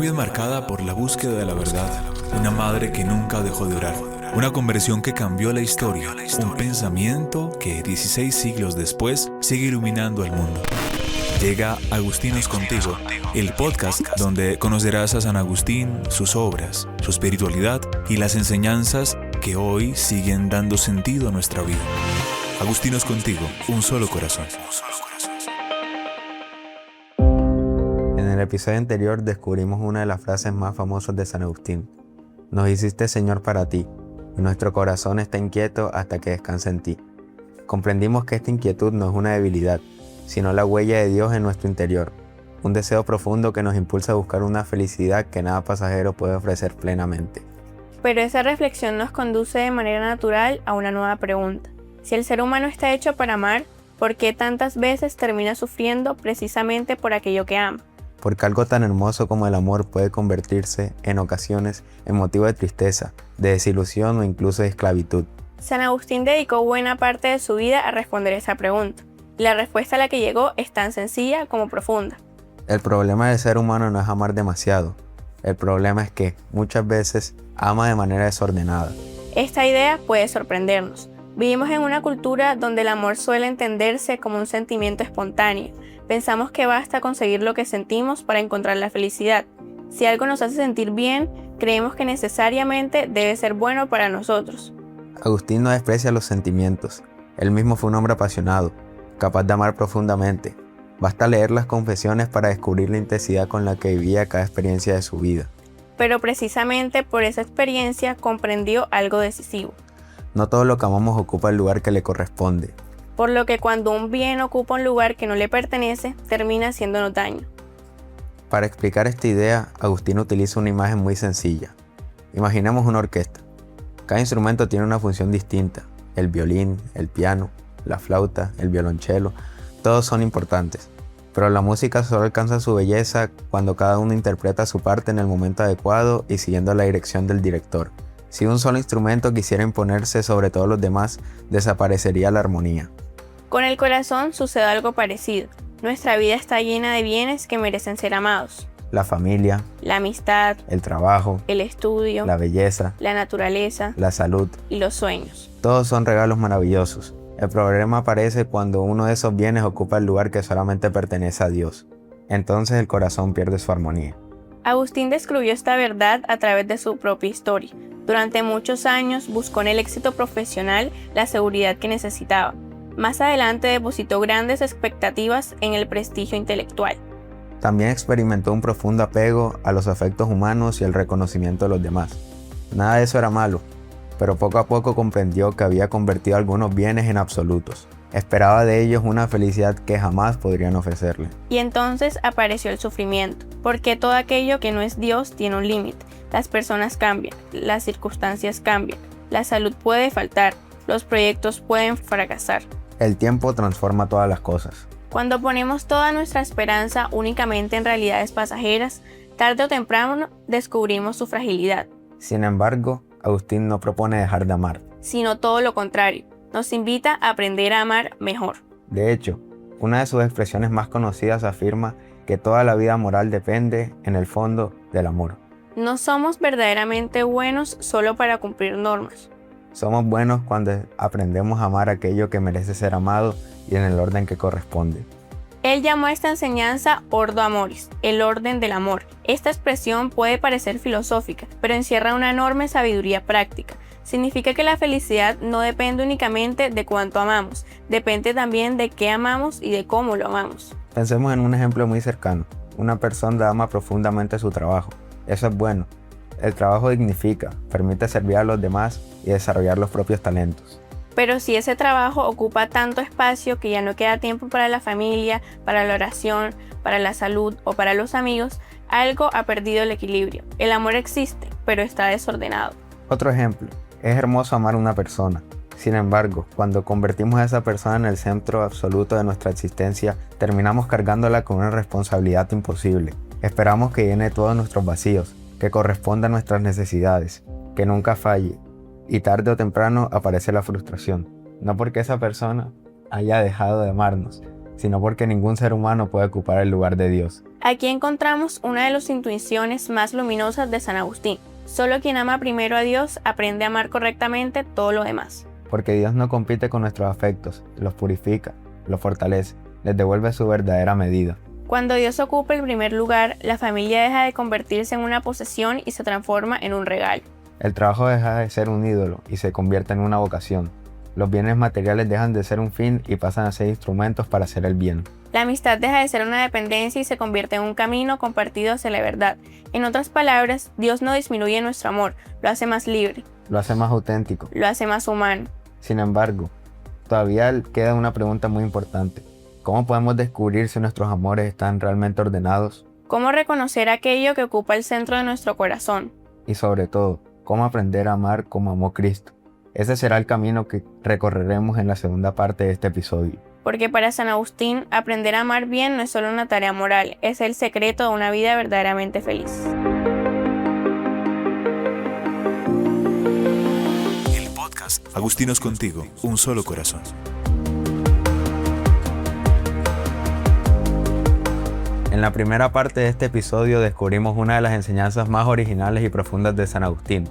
vida marcada por la búsqueda de la verdad, una madre que nunca dejó de orar, una conversión que cambió la historia, un pensamiento que 16 siglos después sigue iluminando al mundo. Llega Agustinos Contigo, el podcast donde conocerás a San Agustín, sus obras, su espiritualidad y las enseñanzas que hoy siguen dando sentido a nuestra vida. Agustinos Contigo, un solo corazón. En el episodio anterior descubrimos una de las frases más famosas de San Agustín. Nos hiciste Señor para ti, y nuestro corazón está inquieto hasta que descanse en ti. Comprendimos que esta inquietud no es una debilidad, sino la huella de Dios en nuestro interior, un deseo profundo que nos impulsa a buscar una felicidad que nada pasajero puede ofrecer plenamente. Pero esa reflexión nos conduce de manera natural a una nueva pregunta. Si el ser humano está hecho para amar, ¿por qué tantas veces termina sufriendo precisamente por aquello que ama? Porque algo tan hermoso como el amor puede convertirse, en ocasiones, en motivo de tristeza, de desilusión o incluso de esclavitud. San Agustín dedicó buena parte de su vida a responder esa pregunta. Y la respuesta a la que llegó es tan sencilla como profunda. El problema del ser humano no es amar demasiado. El problema es que, muchas veces, ama de manera desordenada. Esta idea puede sorprendernos. Vivimos en una cultura donde el amor suele entenderse como un sentimiento espontáneo. Pensamos que basta conseguir lo que sentimos para encontrar la felicidad. Si algo nos hace sentir bien, creemos que necesariamente debe ser bueno para nosotros. Agustín no desprecia los sentimientos. Él mismo fue un hombre apasionado, capaz de amar profundamente. Basta leer las confesiones para descubrir la intensidad con la que vivía cada experiencia de su vida. Pero precisamente por esa experiencia comprendió algo decisivo. No todo lo que amamos ocupa el lugar que le corresponde. Por lo que cuando un bien ocupa un lugar que no le pertenece, termina haciéndonos daño. Para explicar esta idea, Agustín utiliza una imagen muy sencilla. Imaginemos una orquesta. Cada instrumento tiene una función distinta. El violín, el piano, la flauta, el violonchelo, todos son importantes. Pero la música solo alcanza su belleza cuando cada uno interpreta su parte en el momento adecuado y siguiendo la dirección del director. Si un solo instrumento quisiera imponerse sobre todos los demás, desaparecería la armonía. Con el corazón sucede algo parecido. Nuestra vida está llena de bienes que merecen ser amados. La familia, La amistad, el trabajo, el estudio, la belleza, la naturaleza la salud, y los sueños. todos son regalos maravillosos. El problema aparece cuando uno de esos bienes ocupa el lugar que solamente pertenece a Dios. Entonces el corazón pierde su armonía. Agustín descubrió esta verdad a través de su propia historia. Durante muchos años buscó en el éxito profesional la seguridad que necesitaba. Más adelante depositó grandes expectativas en el prestigio intelectual. También experimentó un profundo apego a los afectos humanos y el reconocimiento de los demás. Nada de eso era malo, pero poco a poco comprendió que había convertido algunos bienes en absolutos. Esperaba de ellos una felicidad que jamás podrían ofrecerle. Y entonces apareció el sufrimiento, porque todo aquello que no es Dios tiene un límite. Las personas cambian, las circunstancias cambian, la salud puede faltar, los proyectos pueden fracasar. El tiempo transforma todas las cosas. Cuando ponemos toda nuestra esperanza únicamente en realidades pasajeras, tarde o temprano descubrimos su fragilidad. Sin embargo, Agustín no propone dejar de amar. Sino todo lo contrario, nos invita a aprender a amar mejor. De hecho, una de sus expresiones más conocidas afirma que toda la vida moral depende, en el fondo, del amor. No somos verdaderamente buenos solo para cumplir normas. Somos buenos cuando aprendemos a amar aquello que merece ser amado y en el orden que corresponde. Él llamó a esta enseñanza Ordo Amoris, el orden del amor. Esta expresión puede parecer filosófica, pero encierra una enorme sabiduría práctica. Significa que la felicidad no depende únicamente de cuánto amamos, depende también de qué amamos y de cómo lo amamos. Pensemos en un ejemplo muy cercano. Una persona ama profundamente su trabajo. Eso es bueno. El trabajo dignifica, permite servir a los demás y desarrollar los propios talentos. Pero si ese trabajo ocupa tanto espacio que ya no queda tiempo para la familia, para la oración, para la salud o para los amigos, algo ha perdido el equilibrio. El amor existe, pero está desordenado. Otro ejemplo. Es hermoso amar a una persona. Sin embargo, cuando convertimos a esa persona en el centro absoluto de nuestra existencia, terminamos cargándola con una responsabilidad imposible. Esperamos que llene todos nuestros vacíos, que corresponda a nuestras necesidades, que nunca falle. Y tarde o temprano aparece la frustración. No porque esa persona haya dejado de amarnos, sino porque ningún ser humano puede ocupar el lugar de Dios. Aquí encontramos una de las intuiciones más luminosas de San Agustín. Solo quien ama primero a Dios aprende a amar correctamente todo lo demás. Porque Dios no compite con nuestros afectos, los purifica, los fortalece, les devuelve su verdadera medida. Cuando Dios ocupa el primer lugar, la familia deja de convertirse en una posesión y se transforma en un regalo. El trabajo deja de ser un ídolo y se convierte en una vocación. Los bienes materiales dejan de ser un fin y pasan a ser instrumentos para hacer el bien. La amistad deja de ser una dependencia y se convierte en un camino compartido hacia la verdad. En otras palabras, Dios no disminuye nuestro amor, lo hace más libre. Lo hace más auténtico. Lo hace más humano. Sin embargo, todavía queda una pregunta muy importante. ¿Cómo podemos descubrir si nuestros amores están realmente ordenados? ¿Cómo reconocer aquello que ocupa el centro de nuestro corazón? Y sobre todo, ¿cómo aprender a amar como amó Cristo? Ese será el camino que recorreremos en la segunda parte de este episodio. Porque para San Agustín, aprender a amar bien no es solo una tarea moral, es el secreto de una vida verdaderamente feliz. El podcast Agustinos Contigo, un solo corazón. En la primera parte de este episodio descubrimos una de las enseñanzas más originales y profundas de San Agustín.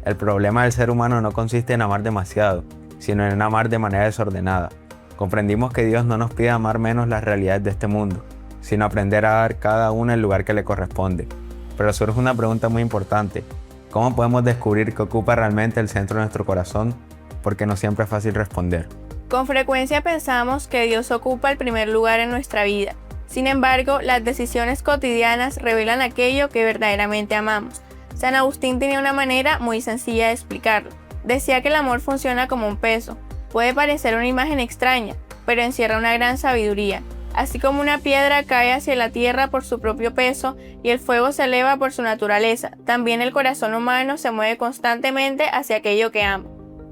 El problema del ser humano no consiste en amar demasiado, sino en amar de manera desordenada. Comprendimos que Dios no nos pide amar menos las realidades de este mundo, sino aprender a dar cada una el lugar que le corresponde. Pero surge una pregunta muy importante. ¿Cómo podemos descubrir qué ocupa realmente el centro de nuestro corazón? Porque no siempre es fácil responder. Con frecuencia pensamos que Dios ocupa el primer lugar en nuestra vida. Sin embargo, las decisiones cotidianas revelan aquello que verdaderamente amamos. San Agustín tenía una manera muy sencilla de explicarlo. Decía que el amor funciona como un peso. Puede parecer una imagen extraña, pero encierra una gran sabiduría. Así como una piedra cae hacia la tierra por su propio peso y el fuego se eleva por su naturaleza, también el corazón humano se mueve constantemente hacia aquello que ama.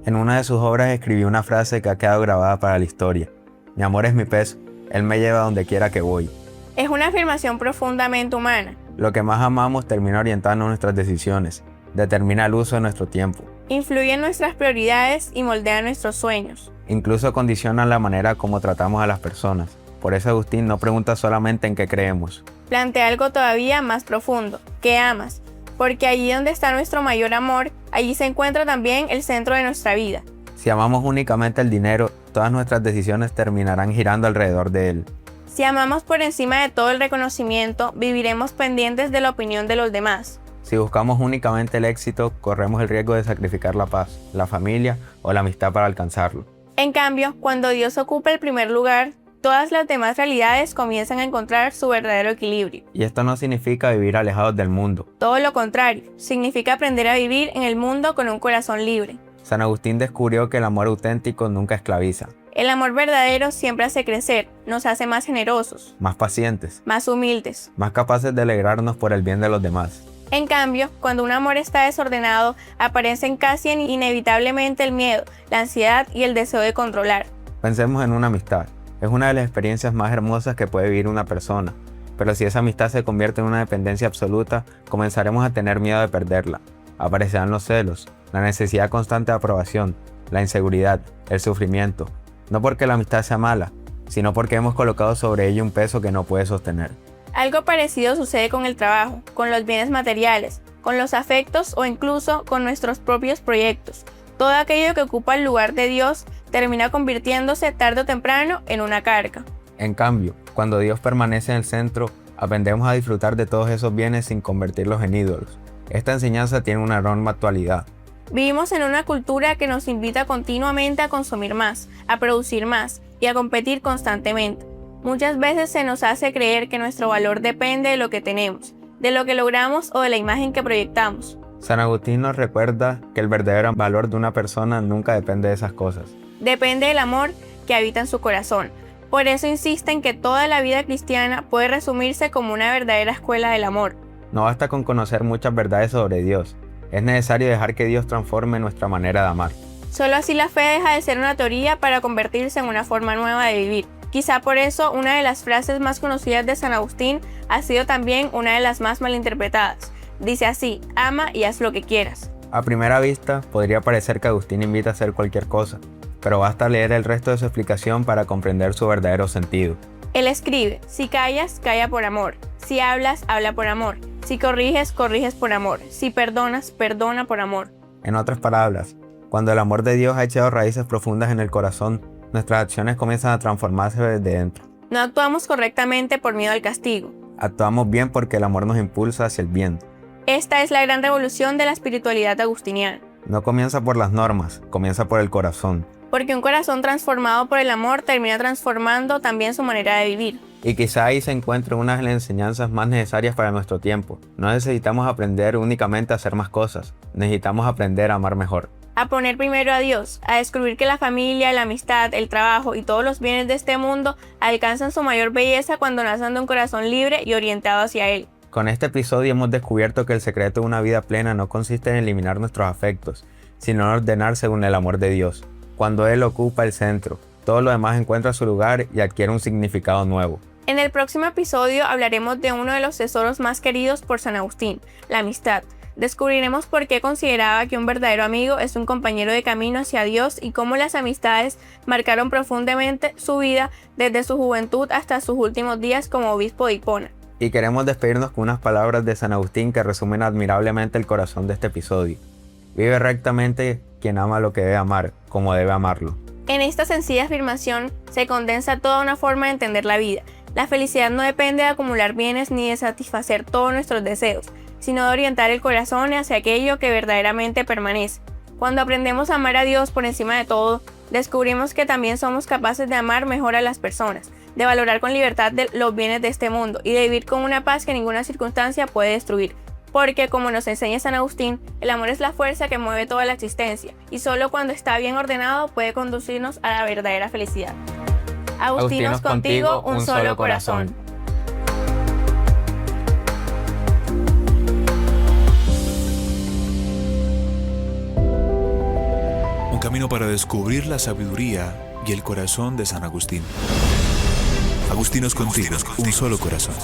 En una de sus obras escribió una frase que ha quedado grabada para la historia. Mi amor es mi peso, él me lleva donde quiera que voy. Es una afirmación profundamente humana. Lo que más amamos termina orientando nuestras decisiones, determina el uso de nuestro tiempo. Influye en nuestras prioridades y moldea nuestros sueños. Incluso condiciona la manera como tratamos a las personas. Por eso Agustín no pregunta solamente en qué creemos. Plantea algo todavía más profundo. ¿Qué amas? Porque allí donde está nuestro mayor amor, allí se encuentra también el centro de nuestra vida. Si amamos únicamente el dinero, todas nuestras decisiones terminarán girando alrededor de él. Si amamos por encima de todo el reconocimiento, viviremos pendientes de la opinión de los demás. Si buscamos únicamente el éxito, corremos el riesgo de sacrificar la paz, la familia o la amistad para alcanzarlo. En cambio, cuando Dios ocupa el primer lugar, todas las demás realidades comienzan a encontrar su verdadero equilibrio. Y esto no significa vivir alejados del mundo. Todo lo contrario, significa aprender a vivir en el mundo con un corazón libre. San Agustín descubrió que el amor auténtico nunca esclaviza. El amor verdadero siempre hace crecer, nos hace más generosos, Más pacientes, más humildes. más capaces de alegrarnos por el bien de los demás. En cambio, cuando un amor está desordenado, aparecen casi inevitablemente el miedo, la ansiedad y el deseo de controlar. Pensemos en una amistad. Es una de las experiencias más hermosas que puede vivir una persona. Pero si esa amistad se convierte en una dependencia absoluta, comenzaremos a tener miedo de perderla. Aparecerán los celos, la necesidad constante de aprobación, la inseguridad, el sufrimiento. No porque la amistad sea mala, sino porque hemos colocado sobre ella un peso que no puede sostener. Algo parecido sucede con el trabajo, con los bienes materiales, con los afectos o incluso con nuestros propios proyectos. Todo aquello que ocupa el lugar de Dios termina convirtiéndose tarde o temprano en una carga. En cambio, cuando Dios permanece en el centro, aprendemos a disfrutar de todos esos bienes sin convertirlos en ídolos. Esta enseñanza tiene una enorme actualidad. Vivimos en una cultura que nos invita continuamente a consumir más, a producir más y a competir constantemente. Muchas veces se nos hace creer que nuestro valor depende de lo que tenemos, de lo que logramos o de la imagen que proyectamos. San Agustín nos recuerda que el verdadero valor de una persona nunca depende de esas cosas. Depende del amor que habita en su corazón. Por eso insiste en que toda la vida cristiana puede resumirse como una verdadera escuela del amor. No basta con conocer muchas verdades sobre Dios. Es necesario dejar que Dios transforme nuestra manera de amar. Solo así la fe deja de ser una teoría para convertirse en una forma nueva de vivir. Quizá por eso una de las frases más conocidas de San Agustín ha sido también una de las más malinterpretadas. Dice así: ama y haz lo que quieras. A primera vista, podría parecer que Agustín invita a hacer cualquier cosa, pero basta leer el resto de su explicación para comprender su verdadero sentido. Él escribe: si callas, calla por amor. Si hablas, habla por amor. Si corriges, corriges por amor. Si perdonas, perdona por amor. En otras palabras, cuando el amor de Dios ha echado raíces profundas en el corazón, nuestras acciones comienzan a transformarse desde dentro. No actuamos correctamente por miedo al castigo. Actuamos bien porque el amor nos impulsa hacia el bien. Esta es la gran revolución de la espiritualidad agustiniana. No comienza por las normas, comienza por el corazón. Porque un corazón transformado por el amor termina transformando también su manera de vivir. Y quizá ahí se encuentren unas de las enseñanzas más necesarias para nuestro tiempo. No necesitamos aprender únicamente a hacer más cosas, necesitamos aprender a amar mejor. A poner primero a Dios, a descubrir que la familia, la amistad, el trabajo y todos los bienes de este mundo alcanzan su mayor belleza cuando nacen de un corazón libre y orientado hacia Él. Con este episodio hemos descubierto que el secreto de una vida plena no consiste en eliminar nuestros afectos, sino en ordenar según el amor de Dios. Cuando Él ocupa el centro, todo lo demás encuentra su lugar y adquiere un significado nuevo. En el próximo episodio hablaremos de uno de los tesoros más queridos por San Agustín, la amistad. Descubriremos por qué consideraba que un verdadero amigo es un compañero de camino hacia Dios y cómo las amistades marcaron profundamente su vida desde su juventud hasta sus últimos días como obispo de Hipona. Y queremos despedirnos con unas palabras de San Agustín que resumen admirablemente el corazón de este episodio. Vive rectamente quien ama lo que debe amar, como debe amarlo. En esta sencilla afirmación se condensa toda una forma de entender la vida. La felicidad no depende de acumular bienes ni de satisfacer todos nuestros deseos, sino de orientar el corazón hacia aquello que verdaderamente permanece. Cuando aprendemos a amar a Dios por encima de todo, descubrimos que también somos capaces de amar mejor a las personas, de valorar con libertad los bienes de este mundo y de vivir con una paz que ninguna circunstancia puede destruir. Porque, como nos enseña San Agustín, el amor es la fuerza que mueve toda la existencia y solo cuando está bien ordenado puede conducirnos a la verdadera felicidad. Agustinos contigo, un solo corazón. Un camino para descubrir la sabiduría y el corazón de San Agustín. Agustinos contigo, un solo corazón.